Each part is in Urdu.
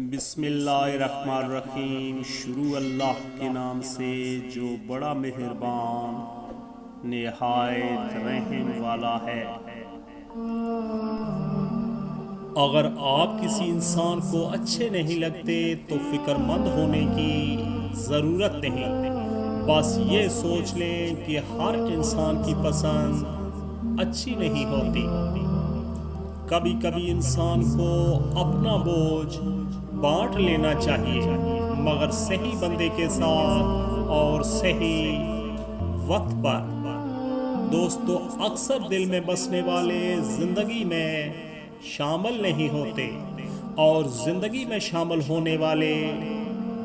بسم اللہ الرحمن الرحیم۔ شروع اللہ کے نام سے جو بڑا مہربان نہایت رحم والا ہے۔ اگر آپ کسی انسان کو اچھے نہیں لگتے تو فکر مند ہونے کی ضرورت نہیں، بس یہ سوچ لیں کہ ہر انسان کی پسند اچھی نہیں ہوتی۔ کبھی کبھی انسان کو اپنا بوجھ بانٹ لینا چاہیے، مگر صحیح بندے کے ساتھ اور صحیح وقت پر۔ دوستو، اکثر دل میں بسنے والے زندگی میں شامل نہیں ہوتے، اور زندگی میں شامل ہونے والے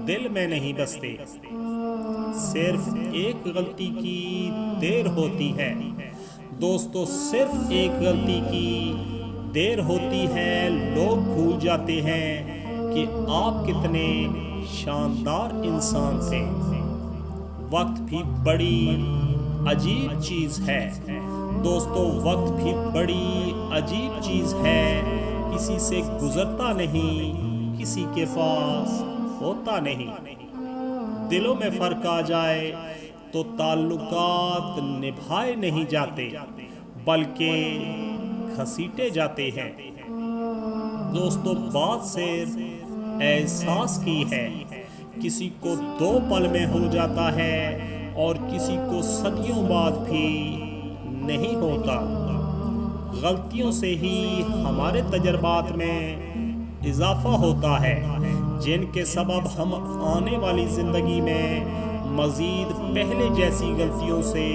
دل میں نہیں بستے۔ صرف ایک غلطی کی دیر ہوتی ہے دوستو، صرف ایک غلطی کی دیر ہوتی ہے، لوگ بھول جاتے ہیں کہ آپ کتنے شاندار انسان تھے۔ وقت بھی بڑی عجیب چیز ہے دوستو، وقت بھی بڑی عجیب چیز ہے، کسی سے گزرتا نہیں، کسی کے پاس ہوتا نہیں۔ دلوں میں فرق آ جائے تو تعلقات نبھائے نہیں جاتے، بلکہ گھسیٹے جاتے ہیں۔ دوستو، بات صرف احساس کی ہے، کسی کو 2 پل میں ہو جاتا ہے اور کسی کو صدیوں بعد بھی نہیں ہوتا۔ غلطیوں سے ہی ہمارے تجربات میں اضافہ ہوتا ہے، جن کے سبب ہم آنے والی زندگی میں مزید پہلے جیسی غلطیوں سے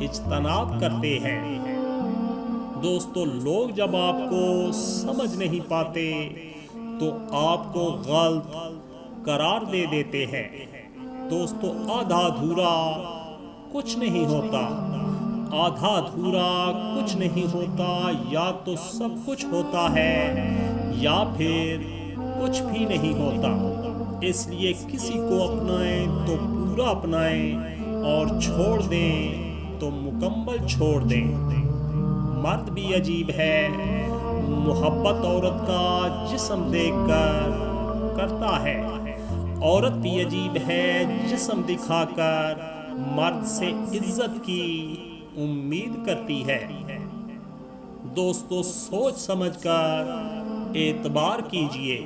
اجتناب کرتے ہیں۔ دوستو، لوگ جب آپ کو سمجھ نہیں پاتے تو آپ کو غلط قرار دے دیتے ہیں۔ دوستو، آدھا ادھورا کچھ نہیں ہوتا، آدھا ادھورا کچھ نہیں ہوتا، یا تو سب کچھ ہوتا ہے یا پھر کچھ بھی نہیں ہوتا۔ اس لیے کسی کو اپنائیں تو پورا اپنائیں، اور چھوڑ دیں تو مکمل چھوڑ دیں۔ مرد بھی عجیب ہے، محبت عورت کا جسم دیکھ کر کرتا ہے، عورت بھی عجیب ہے، جسم دکھا کر مرد سے عزت کی امید کرتی ہے۔ دوستو، سوچ سمجھ کر اعتبار کیجئے،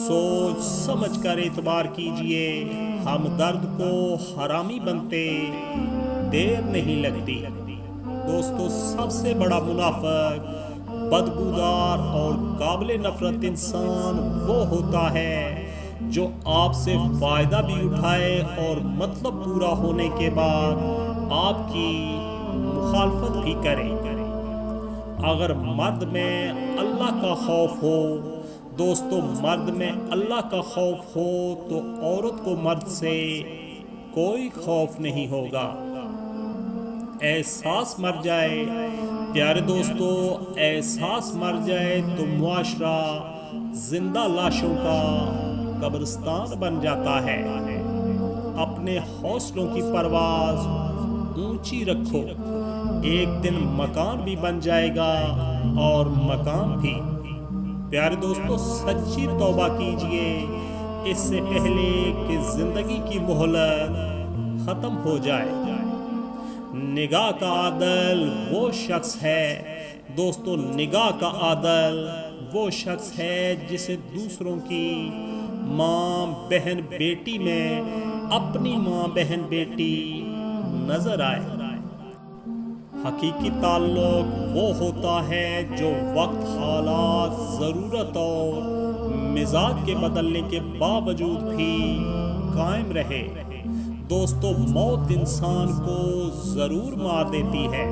سوچ سمجھ کر اعتبار کیجئے، ہمدرد کو حرامی بنتے دیر نہیں لگتی۔ دوستو، سب سے بڑا منافق، بدبودار اور قابل نفرت انسان وہ ہوتا ہے جو آپ سے فائدہ بھی اٹھائے اور مطلب پورا ہونے کے بعد آپ کی مخالفت بھی کرے۔ اگر مرد میں اللہ کا خوف ہو دوستو، مرد میں اللہ کا خوف ہو تو عورت کو مرد سے کوئی خوف نہیں ہوگا۔ احساس مر جائے پیارے دوستو، احساس مر جائے تو معاشرہ زندہ لاشوں کا قبرستان بن جاتا ہے۔ اپنے حوصلوں کی پرواز اونچی رکھو، ایک دن مکان بھی بن جائے گا اور مقام بھی۔ پیارے دوستو، سچی توبہ کیجئے اس سے پہلے کہ زندگی کی مہلت ختم ہو جائے۔ نگاہ کا عادل وہ شخص ہے دوستو، نگاہ کا عادل وہ شخص ہے جسے دوسروں کی ماں بہن بیٹی میں اپنی ماں بہن بیٹی نظر آئے۔ حقیقی تعلق وہ ہوتا ہے جو وقت، حالات، ضرورت اور مزاج کے بدلنے کے باوجود بھی قائم رہے۔ دوستو، موت انسان کو ضرور مار دیتی ہے،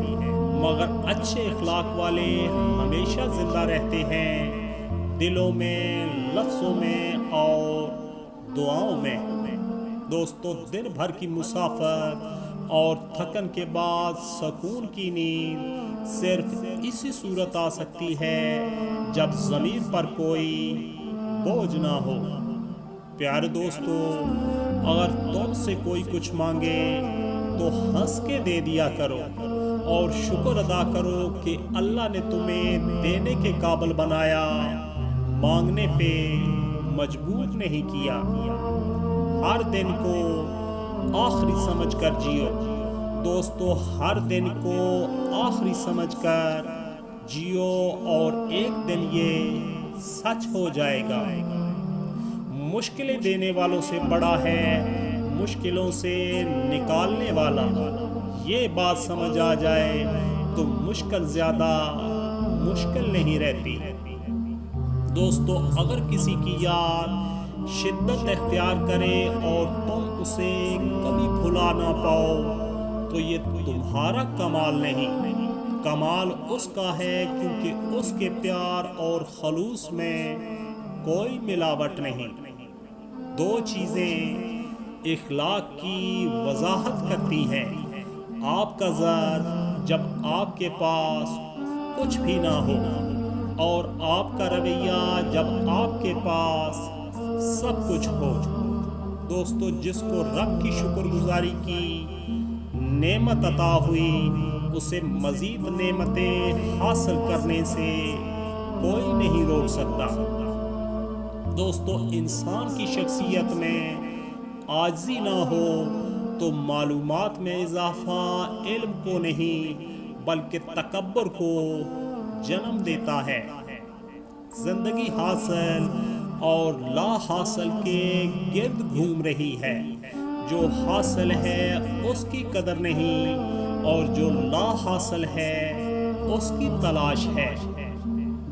مگر اچھے اخلاق والے ہمیشہ زندہ رہتے ہیں، دلوں میں، لفظوں میں اور دعاؤں میں۔ دوستو، دن بھر کی مسافت اور تھکن کے بعد سکون کی نیند صرف اسی صورت آ سکتی ہے جب ضمیر پر کوئی بوجھ نہ ہو۔ پیارے دوستو، اگر تم سے کوئی کچھ مانگے تو ہنس کے دے دیا کرو، اور شکر ادا کرو کہ اللہ نے تمہیں دینے کے قابل بنایا، مانگنے پہ مجبور نہیں کیا۔ ہر دن کو آخری سمجھ کر جیو دوستو، ہر دن کو آخری سمجھ کر جیو، اور ایک دن یہ سچ ہو جائے گا۔ مشکلیں دینے والوں سے بڑا ہے مشکلوں سے نکالنے والا۔ یہ بات سمجھ آ جائے تو مشکل زیادہ مشکل نہیں رہتی۔ دوستو، اگر کسی کی یاد شدت اختیار کرے اور تم اسے کبھی بھلا نہ پاؤ تو یہ تمہارا کمال نہیں، کمال اس کا ہے، کیونکہ اس کے پیار اور خلوص میں کوئی ملاوٹ نہیں۔ دو چیزیں اخلاق کی وضاحت کرتی ہیں: آپ کا ذات جب آپ کے پاس کچھ بھی نہ ہو، اور آپ کا رویہ جب آپ کے پاس سب کچھ ہو۔ دوستو، جس کو رب کی شکر گزاری کی نعمت عطا ہوئی، اسے مزید نعمتیں حاصل کرنے سے کوئی نہیں روک سکتا۔ دوستو، انسان کی شخصیت میں عاجزی نہ ہو تو معلومات میں اضافہ علم کو نہیں بلکہ تکبر کو جنم دیتا ہے۔ زندگی حاصل اور لا حاصل کے گرد گھوم رہی ہے۔ جو حاصل ہے اس کی قدر نہیں، اور جو لا حاصل ہے اس کی تلاش ہے۔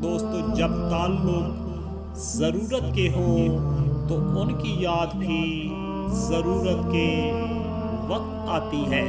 دوستو، جب تعلق ضرورت کے ہوں تو ان کی یاد بھی ضرورت کے وقت آتی ہے۔